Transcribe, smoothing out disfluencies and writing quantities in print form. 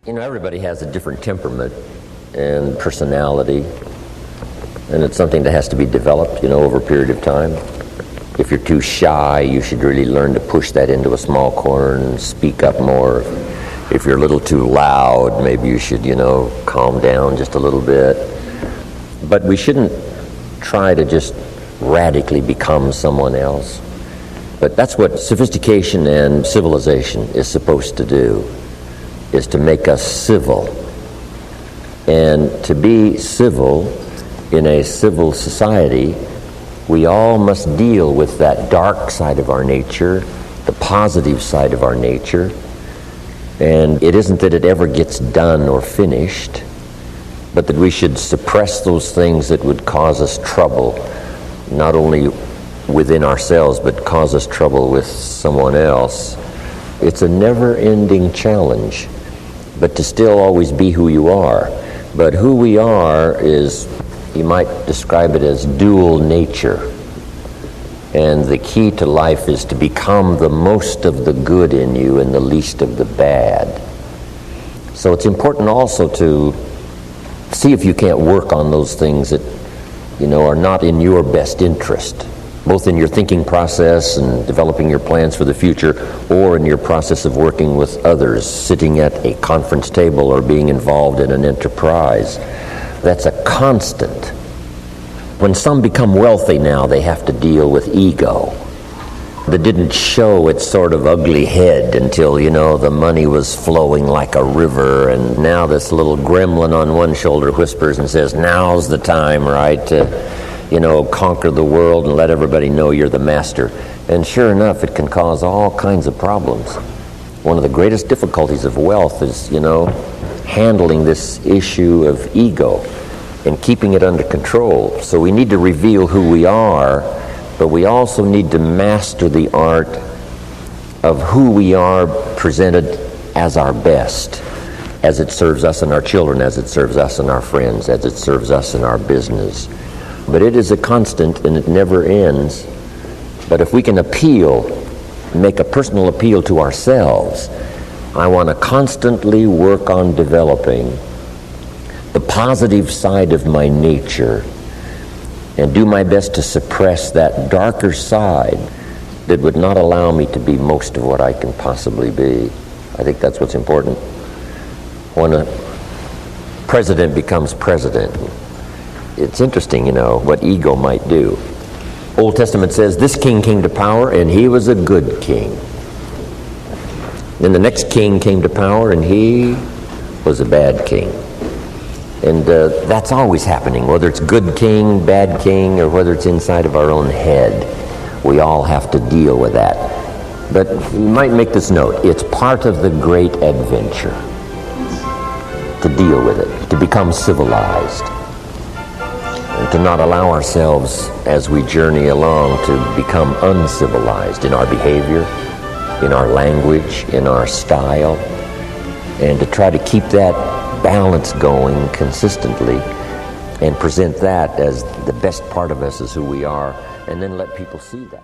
You know, everybody has a different temperament and personality, and it's something that has to be developed, over a period of time. If you're too shy, you should really learn to push that into a small corner and speak up more. If you're a little too loud, maybe you should, calm down just a little bit. But we shouldn't try to just radically become someone else. But that's what sophistication and civilization is supposed to do, is to make us civil. And to be civil in a civil society, we all must deal with that dark side of our nature, the positive side of our nature. And it isn't that it ever gets done or finished, but that we should suppress those things that would cause us trouble, not only within ourselves, but cause us trouble with someone else. It's a never-ending challenge, but to still always be who you are. But who we are is, you might describe it as dual nature. And the key to life is to become the most of the good in you and the least of the bad. So it's important also to see if you can't work on those things that, are not in your best interest, both in your thinking process and developing your plans for the future, or in your process of working with others, sitting at a conference table or being involved in an enterprise. That's a constant. When some become wealthy now, they have to deal with ego that didn't show its sort of ugly head until, the money was flowing like a river, and now this little gremlin on one shoulder whispers and says, now's the time, right, to, conquer the world and let everybody know you're the master. And sure enough, it can cause all kinds of problems. One of the greatest difficulties of wealth is, handling this issue of ego and keeping it under control. So we need to reveal who we are, but we also need to master the art of who we are presented as our best, as it serves us and our children, as it serves us and our friends, as it serves us in our business. But it is a constant and it never ends. But if we can make a personal appeal to ourselves, I want to constantly work on developing the positive side of my nature and do my best to suppress that darker side that would not allow me to be most of what I can possibly be. I think that's what's important. When a president becomes president, it's interesting, what ego might do. Old Testament says, this king came to power and he was a good king. Then the next king came to power and he was a bad king. And that's always happening, whether it's good king, bad king, or whether it's inside of our own head. We all have to deal with that. But you might make this note, it's part of the great adventure to deal with it, to become civilized, and to not allow ourselves, as we journey along, to become uncivilized in our behavior, in our language, in our style, and to try to keep that balance going consistently and present that as the best part of us, as who we are, and then let people see that.